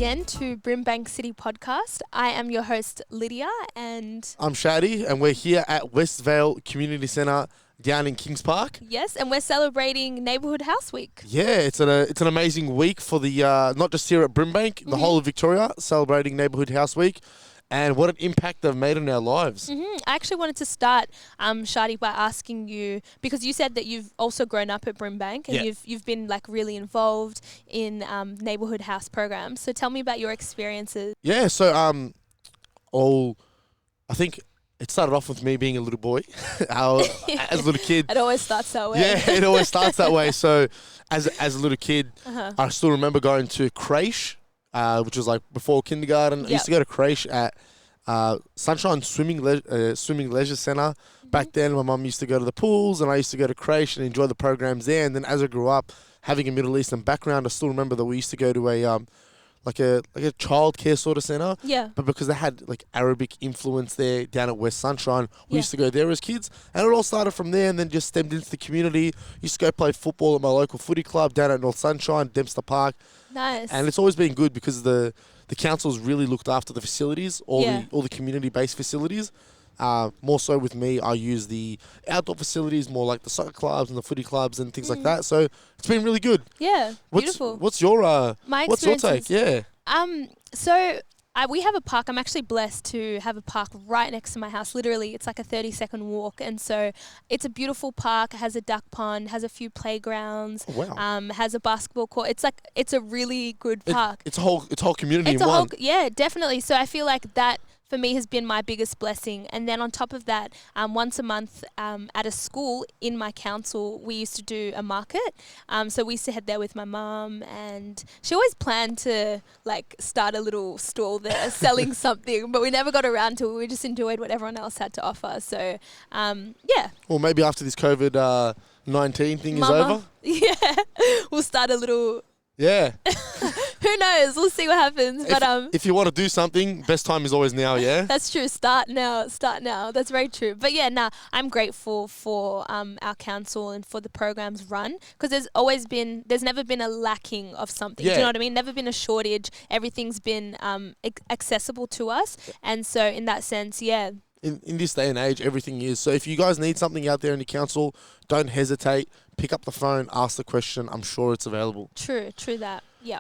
again to Brimbank City Podcast. I am your host, Lydia, and I'm Shadi, and we're here at Westvale Community Centre down in Kings Park. yes, and we're celebrating Neighbourhood House Week. Yeah, it's an amazing week for the not just here at Brimbank, the whole of Victoria, celebrating Neighbourhood House Week, and what an impact they've made on our lives. I actually wanted to start, Shadi, by asking you, because you said that you've also grown up at Brimbank and Yeah. you've been like really involved in Neighbourhood House programs. So tell me about your experiences. Yeah, so I think it started off with me being a little boy, as a little kid. It always starts that way. Yeah, it always starts that way. So as a little kid, I still remember going to creche, which was like before kindergarten. I used to go to creche at Sunshine Swimming Leisure Centre. Back then, my mum used to go to the pools, and I used to go to creche and enjoy the programs there. And then as I grew up, having a Middle Eastern background, I still remember that we used to go to a like a childcare sort of centre. Yeah. But because they had like Arabic influence there down at West Sunshine, we used to go there as kids. And it all started from there and then just stemmed into the community. Used to go play football at my local footy club down at North Sunshine, Dempster Park. Nice. And it's always been good because the council's really looked after the facilities, all the community-based facilities. More so with me, I use the outdoor facilities, more like the soccer clubs and the footy clubs and things like that. So it's been really good. Yeah, beautiful. What's your My what's your take? Yeah. So we have a park. I'm actually blessed to have a park right next to my house. Literally, it's like a 30-second walk. And so it's a beautiful park. It has a duck pond, has a few playgrounds, Oh, wow. has a basketball court. It's a really good park. It's a whole community in one. Yeah, definitely. So I feel like that for me has been my biggest blessing. And then on top of that, once a month at a school in my council, we used to do a market. So we used to head there with my mum, and she always planned to like start a little stall there selling something, but we never got around to it. We just enjoyed what everyone else had to offer. So yeah. Well, maybe after this COVID-19 thing is over. Yeah, we'll start a little. Yeah. Who knows? We'll see what happens. But if you want to do something, best time is always now, yeah? That's true. Start now. That's very true. But yeah, I'm grateful for our council and for the programs run, because there's never been a lacking of something. Do you know what I mean? Never been a shortage. Everything's been accessible to us. And so in that sense, yeah. In this day and age, everything is. So if you guys need something out there in your council, don't hesitate. Pick up the phone, ask the question. I'm sure it's available. True that. Yeah.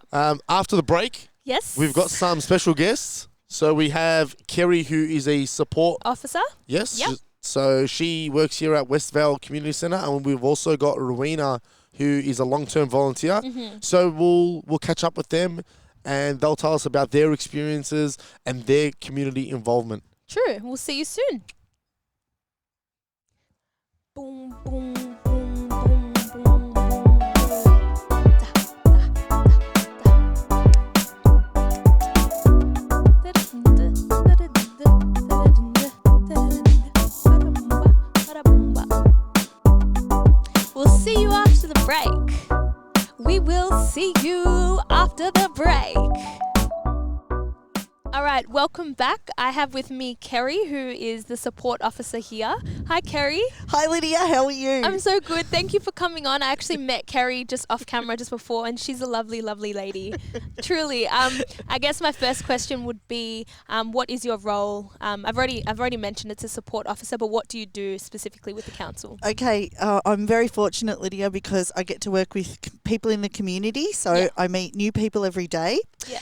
After the break, yes, we've got some special guests. So we have Kerry, who is a support officer. Yes. Yep. So she works here at Westvale Community Centre, and we've also got Rowena, who is a long-term volunteer. So we'll catch up with them, and they'll tell us about their experiences and their community involvement. True. We'll see you soon. Boom, boom, boom, boom, boom, boom. We'll see you after the break. We will see you after the break. All right, welcome back. I have with me Kerry, who is the support officer here. Hi, Kerry. Hi, Lydia. How are you? I'm so good. Thank you for coming on. I actually met Kerry just off camera just before, and she's a lovely, lovely lady. Truly. I guess my first question would be, what is your role? I've already mentioned it's a support officer, but what do you do specifically with the council? Okay, I'm very fortunate, Lydia, because I get to work with people in the community. So I meet new people every day. Yeah.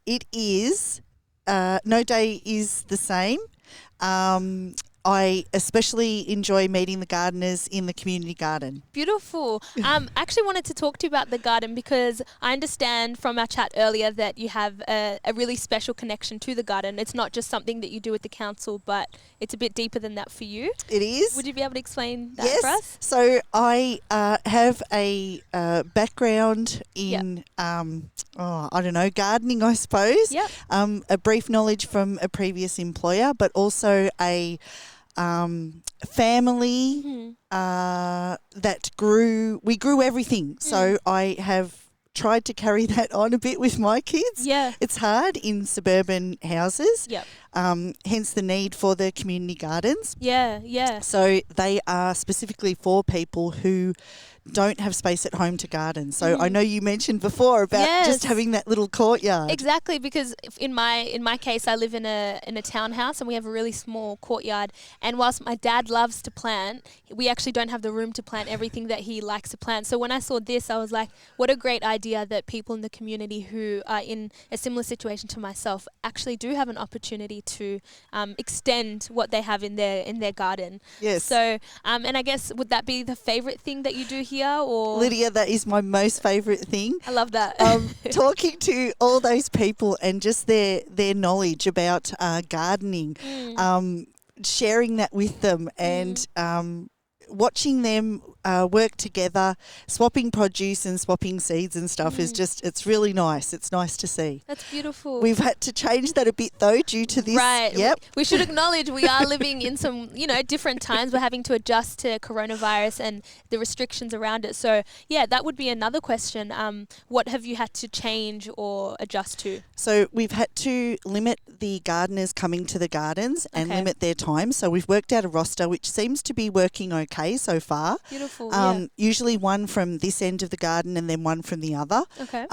It is. No day is the same. I especially enjoy meeting the gardeners in the community garden. Beautiful. I actually wanted to talk to you about the garden, because I understand from our chat earlier that you have a really special connection to the garden. It's not just something that you do with the council, but it's a bit deeper than that for you. It is. Would you be able to explain that for us? So I have a background in, gardening, I suppose. Yep. A brief knowledge from a previous employer, but also a family that we grew everything. So I have tried to carry that on a bit with my kids. Yeah. It's hard in suburban houses. Yep. hence the need for the community gardens. Yeah. So they are specifically for people who don't have space at home to garden. So I know you mentioned before about just having that little courtyard. Exactly, because in my case, I live in a townhouse and we have a really small courtyard. And whilst my dad loves to plant, we actually don't have the room to plant everything that he likes to plant. So when I saw this, I was like, what a great idea that people in the community who are in a similar situation to myself actually do have an opportunity to extend what they have in their garden. Yes. So and I guess, would that be the favourite thing that you do here? Or Lydia, that is my most favourite thing. I love that. Talking to all those people and just their knowledge about gardening, sharing that with them and watching them work together, swapping produce and swapping seeds and stuff is just, it's really nice. It's nice to see. That's beautiful. We've had to change that a bit though due to this. Right. Yep. We should acknowledge we are living in some, different times. We're having to adjust to coronavirus and the restrictions around it. So, yeah, that would be another question. What have you had to change or adjust to? So we've had to limit the gardeners coming to the gardens and limit their time. So we've worked out a roster which seems to be working okay so far. Beautiful. Usually one from this end of the garden and then one from the other. Okay.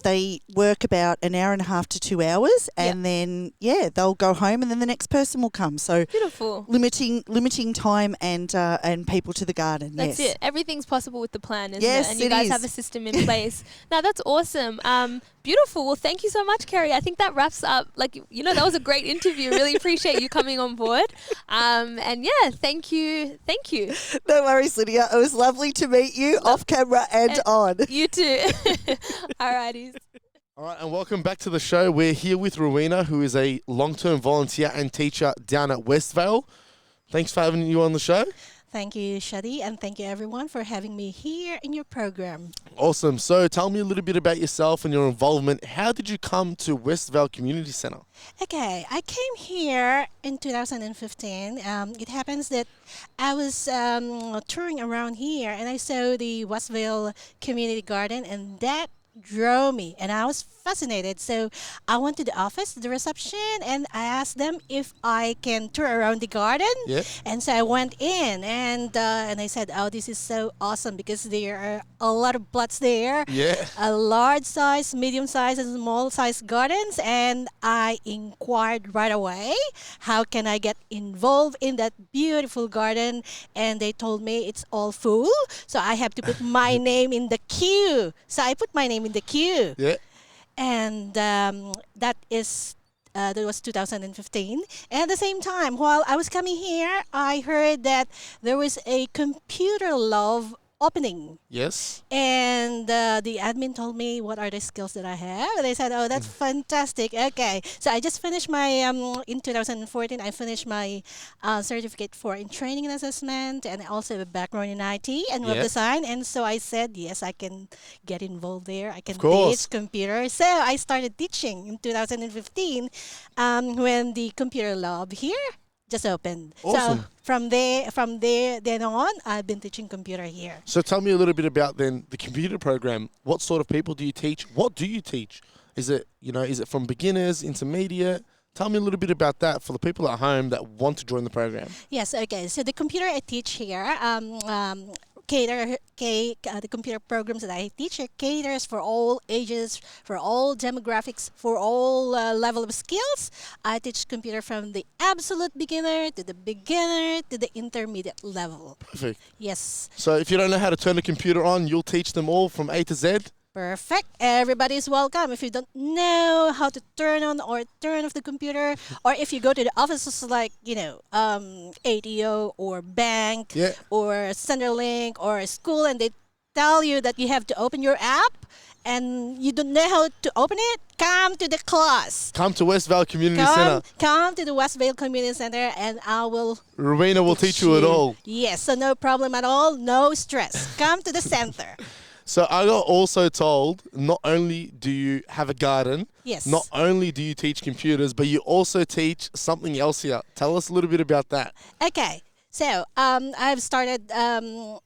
They work about an hour and a half to 2 hours and then, they'll go home and then the next person will come. So beautiful. Limiting time and people to the garden. That's it. Everything's possible with the plan, isn't yes, it? And you guys have a system in place. Now, that's awesome. Beautiful. Well, thank you so much, Kerry. I think that wraps up, that was a great interview. Really appreciate you coming on board. And yeah, thank you. No worries, Lydia. It was lovely to meet you off camera and on. You too. Alrighties. All right, and welcome back to the show. We're here with Rowena, who is a long-term volunteer and teacher down at Westvale. Thanks for having you on the show. Thank you, Shadi, and thank you everyone for having me here in your program. Awesome. So tell me a little bit about yourself and your involvement. How did you come to Westvale Community Centre? Okay, I came here in 2015. It happens that I was touring around here and I saw the Westvale Community Garden, and that drew me and I was fascinated. So I went to the office, the reception, and I asked them if I can tour around the garden. Yeah. And so I went in and I said, oh, this is so awesome because there are a lot of plots there. Yeah. A large size, medium size, and small size gardens. And I inquired right away, how can I get involved in that beautiful garden? And they told me it's all full. So I have to put my name in the queue. So I put my name in the queue. Yeah. And that was 2015. And at the same time, while I was coming here, I heard that there was a computer lab opening. Yes. And the admin told me what are the skills that I have. And they said, oh, that's fantastic. Okay. So I just finished my, in 2014, I finished my certificate in training and assessment, and also a background in IT and web design. And so I said, yes, I can get involved there. I can teach computer. So I started teaching in 2015 when the computer lab here just opened. Awesome. So from there then on, I've been teaching computer here. So tell me a little bit about then the computer program. What sort of people do you teach? What do you teach? Is it from beginners, intermediate? Tell me a little bit about that for the people at home that want to join the program. Yes, okay. So the computer I teach here, the computer programs that I teach caters for all ages, for all demographics, for all level of skills. I teach computer from the absolute beginner to the intermediate level. Perfect. Yes. So if you don't know how to turn a computer on, you'll teach them all from A to Z? Perfect. Everybody's welcome. If you don't know how to turn on or turn off the computer, or if you go to the offices like, ATO or bank or Centrelink or a school, and they tell you that you have to open your app and you don't know how to open it, come to the class. Come to Westvale Community Centre. Come to the Westvale Community Centre and Rowena will teach you it all. Yes, so no problem at all, no stress. Come to the center. So I got also told, not only do you have a garden, not only do you teach computers, but you also teach something else here. Tell us a little bit about that. Okay, so I've started the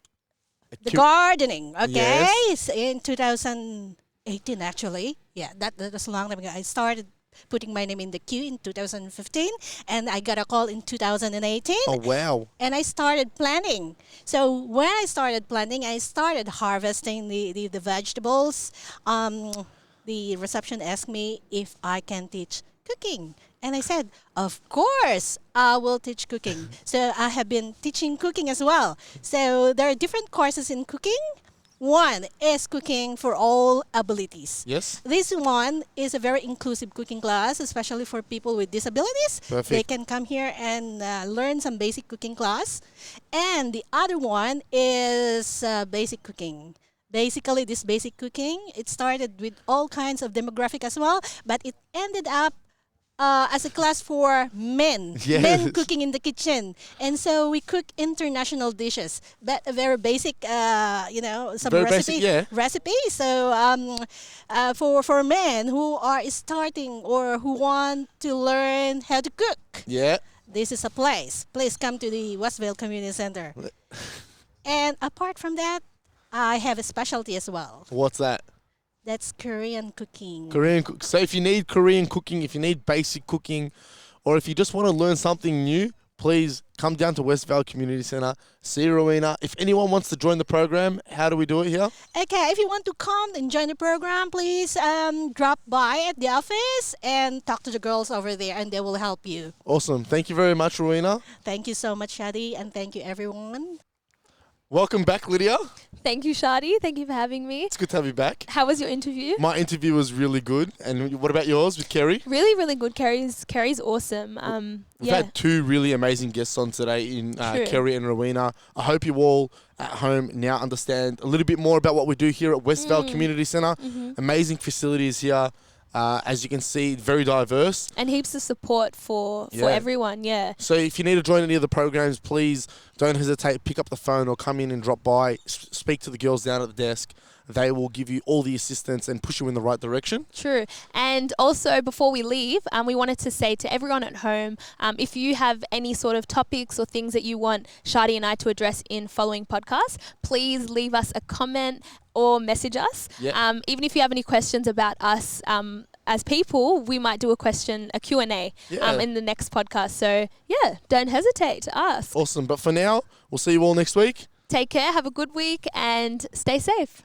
gardening, okay, in 2018 actually. Yeah, that was a long time ago. I started putting my name in the queue in 2015, and I got a call in 2018. Oh, wow. And I started planting. So when I started planting, I started harvesting the vegetables. The reception asked me if I can teach cooking. And I said, of course, I will teach cooking. So I have been teaching cooking as well. So there are different courses in cooking. One is cooking for all abilities. Yes. This one is a very inclusive cooking class, especially for people with disabilities. Perfect. They can come here and learn some basic cooking class. And the other one is basic cooking. Basically, this basic cooking, it started with all kinds of demographic as well, but it ended up as a class for men, Yes. men cooking in the kitchen. And so we cook international dishes, but a very basic, some Very recipe. basic, yeah. Recipe. So for men who are starting or who want to learn how to cook, Yeah. this is a place. Please come to the Westvale Community Centre. And apart from that, I have a specialty as well. What's that? That's Korean cooking. So if you need Korean cooking, if you need basic cooking, or if you just want to learn something new, please come down to Westvale Community Centre, see Rowena. If anyone wants to join the program, how do we do it here? Okay, if you want to come and join the program, please drop by at the office and talk to the girls over there, and they will help you. Awesome. Thank you very much, Rowena. Thank you so much, Shadi, and thank you, everyone. Welcome back, Lydia. Thank you, Shadi. Thank you for having me. It's good to have you back. How was your interview? My interview was really good. And what about yours with Kerry? Really, really good. Kerry's awesome. We've had two really amazing guests on today in True. Kerry and Rowena. I hope you all at home now understand a little bit more about what we do here at Westvale Community Centre. Amazing facilities here. As you can see, very diverse. And heaps of support for everyone, yeah. So if you need to join any of the programs, please don't hesitate. Pick up the phone or come in and drop by. Speak to the girls down at the desk. They will give you all the assistance and push you in the right direction. True. And also, before we leave, we wanted to say to everyone at home, if you have any sort of topics or things that you want Shadi and I to address in following podcasts, please leave us a comment or message us. Yeah. Even if you have any questions about us as people, we might do a Q&A in the next podcast. So, yeah, don't hesitate to ask. Awesome. But for now, we'll see you all next week. Take care, have a good week, and stay safe.